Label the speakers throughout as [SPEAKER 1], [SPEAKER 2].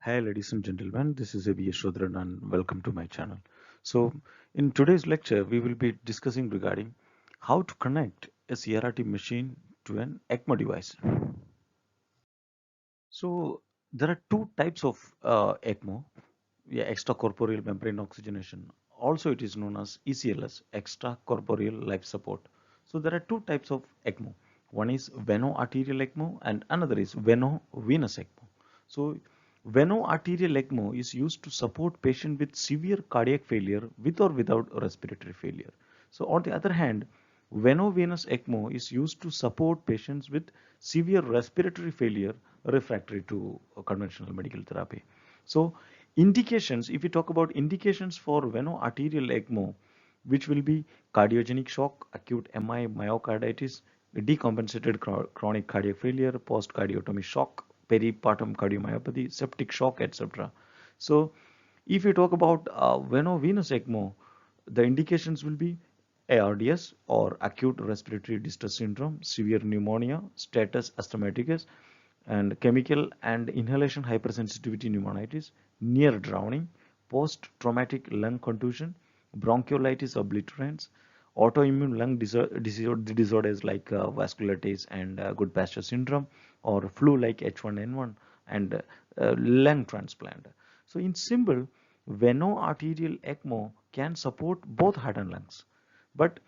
[SPEAKER 1] Hi, ladies and gentlemen, this is Abhi Yashodharan and welcome to my channel. So, in today's lecture, we will be discussing regarding how to connect a CRRT machine to an ECMO device. So, there are two types of ECMO, yeah, extracorporeal membrane oxygenation. Also, it is known as ECLS, extracorporeal life support. So, there are two types of ECMO. One is veno-arterial ECMO and another is veno-venous ECMO. So, veno-arterial ECMO is used to support patient with severe cardiac failure with or without respiratory failure. So, on the other hand, veno-venous ECMO is used to support patients with severe respiratory failure refractory to conventional medical therapy. So, indications, if we talk about indications for veno-arterial ECMO, which will be cardiogenic shock, acute MI, myocarditis, decompensated chronic cardiac failure, post-cardiotomy shock, peripartum cardiomyopathy, septic shock, etc. So, if you talk about veno-venous ECMO, the indications will be ARDS or acute respiratory distress syndrome, severe pneumonia, status asthmaticus, and chemical and inhalation hypersensitivity pneumonitis, near drowning, post-traumatic lung contusion, bronchiolitis obliterans, autoimmune lung disorders like vasculitis and Goodpasture syndrome, or flu like H1N1, and lung transplant. So in simple, veno-arterial ECMO can support both heart and lungs. But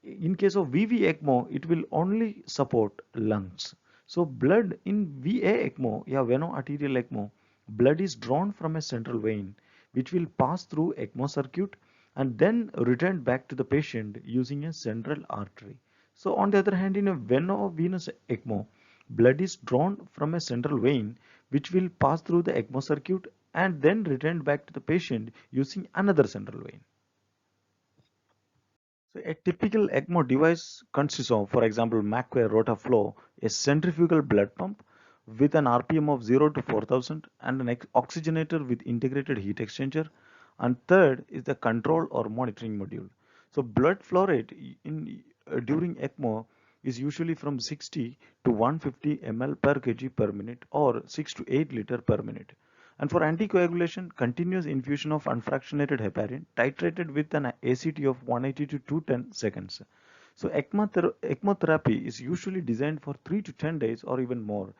[SPEAKER 1] in case of VV ECMO, it will only support lungs. So blood in VA ECMO, yeah, veno-arterial ECMO, blood is drawn from a central vein, which will pass through ECMO circuit and then return back to the patient using a central artery. So on the other hand, in a veno-venous ECMO, blood is drawn from a central vein, which will pass through the ECMO circuit and then return back to the patient using another central vein. So a typical ECMO device consists of, for example, Macquarie Rotaflow, a centrifugal blood pump with an RPM of 0 to 4000 and an oxygenator with integrated heat exchanger. And third is the control or monitoring module. So blood flow rate during ECMO is usually from 60 to 150 ml per kg per minute or 6 to 8 liter per minute. And for anticoagulation, continuous infusion of unfractionated heparin titrated with an ACT of 180 to 210 seconds. So ECMO therapy is usually designed for 3 to 10 days or even more.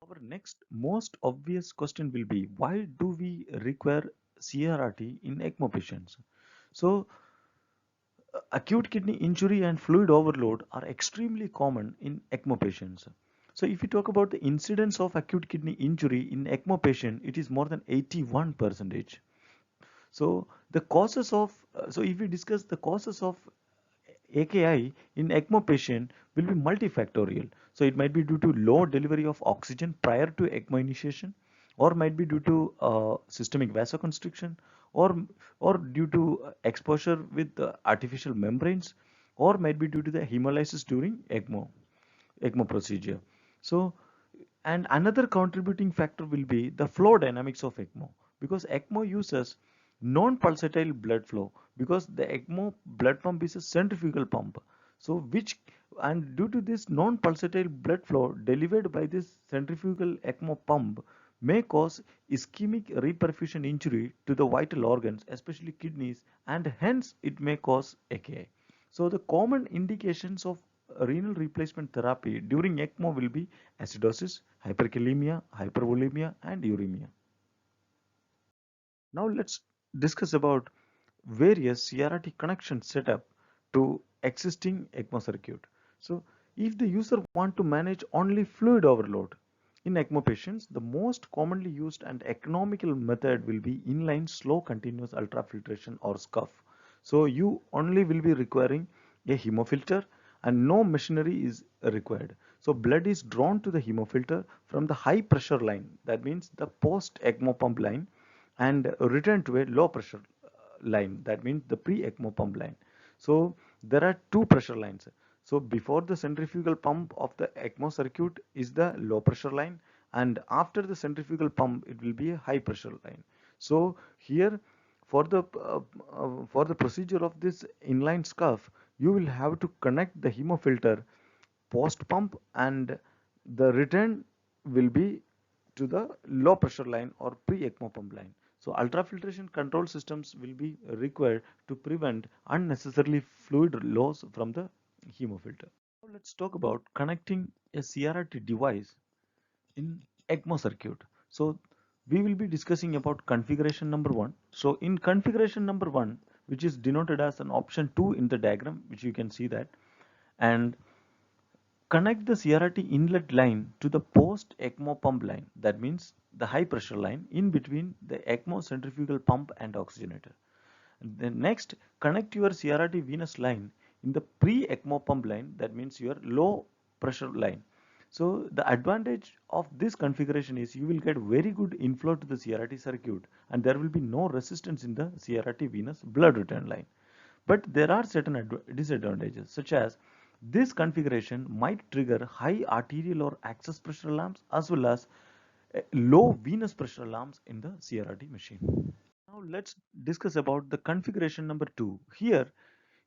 [SPEAKER 1] Our next most obvious question will be, why do we require CRRT in ECMO patients? So acute kidney injury and fluid overload are extremely common in ECMO patients. So if you talk about the incidence of acute kidney injury in ECMO patient, it is more than 81%. So the causes of, so if we discuss the causes of AKI in ECMO patient will be multifactorial. So it might be due to low delivery of oxygen prior to ECMO initiation, or might be due to systemic vasoconstriction, or or due to exposure with artificial membranes, or might be due to the hemolysis during ECMO procedure. So, and another contributing factor will be the flow dynamics of ECMO, because ECMO uses non-pulsatile blood flow, because the ECMO blood pump is a centrifugal pump. So which, and due to this non-pulsatile blood flow delivered by this centrifugal ECMO pump may cause ischemic reperfusion injury to the vital organs, especially kidneys, and hence it may cause AKI. So the common indications of renal replacement therapy during ECMO will be acidosis, hyperkalemia, hypervolemia, and uremia. Now let's discuss about various CRRT connection setup to existing ECMO circuit. So if the user want to manage only fluid overload in ECMO patients, the most commonly used and economical method will be inline slow continuous ultrafiltration or SCUF. So you only will be requiring a hemofilter and no machinery is required. So blood is drawn to the hemofilter from the high pressure line, that means the post ECMO pump line, and return to a low pressure line, that means the pre-ECMO pump line. So there are two pressure lines. So before the centrifugal pump of the ECMO circuit is the low pressure line, and after the centrifugal pump it will be a high pressure line. So here for the procedure of this inline scuff, you will have to connect the hemofilter post pump, and the return will be to the low pressure line or pre-ECMO pump line. So ultrafiltration control systems will be required to prevent unnecessarily fluid loss from the hemofilter. Now let's talk about connecting a CRRT device in ECMO circuit. So we will be discussing about configuration number 1. So in configuration number 1, which is denoted as an option 2 in the diagram, which you can see that, and connect the CRRT inlet line to the post ECMO pump line. That means the high pressure line in between the ECMO centrifugal pump and oxygenator. And then next, connect your CRRT venous line in the pre-ECMO pump line. That means your low pressure line. So the advantage of this configuration is you will get very good inflow to the CRRT circuit and there will be no resistance in the CRRT venous blood return line. But there are certain disadvantages such as this configuration might trigger high arterial or access pressure alarms as well as low venous pressure alarms in the CRRT machine. Now let's discuss about the configuration number 2. Here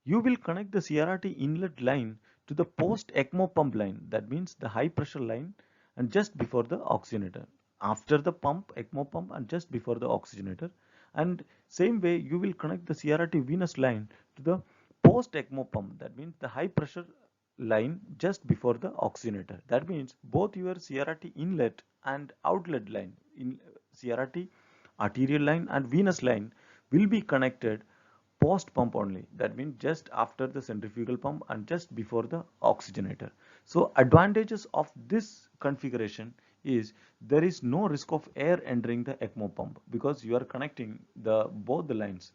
[SPEAKER 1] you will connect the CRRT inlet line to the post ECMO pump line, that means the high pressure line, and just before the oxygenator. After the pump, ECMO pump, and just before the oxygenator. And same way you will connect the CRRT venous line to the post ECMO pump, that means the high pressure line just before the oxygenator. That means both your CRRT inlet and outlet line in CRRT arterial line and venous line will be connected post pump only. That means just after the centrifugal pump and just before the oxygenator. So advantages of this configuration is there is no risk of air entering the ECMO pump because you are connecting the both the lines,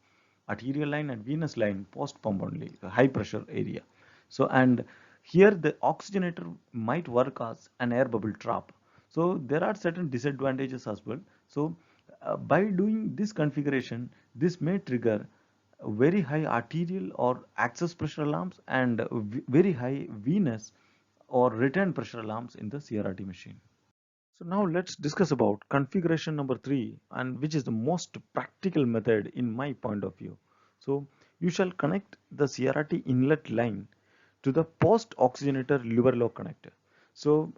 [SPEAKER 1] arterial line and venous line post pump only, the high pressure area. So and here the oxygenator might work as an air bubble trap. So there are certain disadvantages as well. So by doing this configuration, this may trigger very high arterial or access pressure alarms and very high venous or return pressure alarms in the CRRT machine. So now let's discuss about configuration number 3, and which is the most practical method in my point of view. So you shall connect the CRRT inlet line to the post oxygenator liver lock connector. So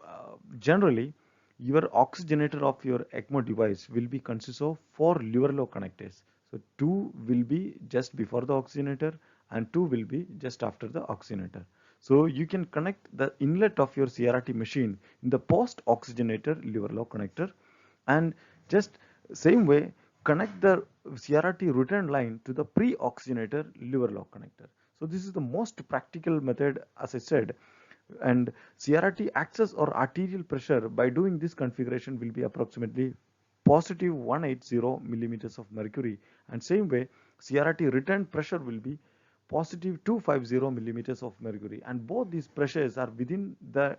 [SPEAKER 1] generally your oxygenator of your ECMO device will be consist of 4 liver lock connectors. So 2 will be just before the oxygenator and 2 will be just after the oxygenator. So you can connect the inlet of your CRRT machine in the post oxygenator liver lock connector, and just same way connect the CRRT return line to the pre-oxygenator liver lock connector. So this is the most practical method, as I said, and CRRT access or arterial pressure by doing this configuration will be approximately positive 180 millimeters of mercury, and same way CRRT return pressure will be positive 250 millimeters of mercury, and both these pressures are within the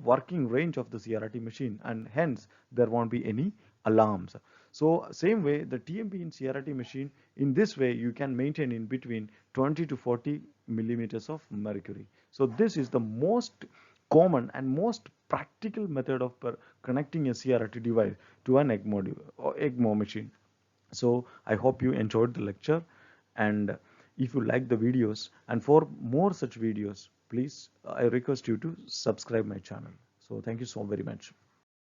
[SPEAKER 1] working range of the CRRT machine, and hence there won't be any alarms. So same way the TMP in CRRT machine, in this way you can maintain in between 20 to 40 millimeters of mercury. So this is the most common and most practical method of connecting a CRRT device to an ECMO machine. So I hope you enjoyed the lecture, and if you like the videos and for more such videos, please I request you to subscribe my channel. So thank you so very much.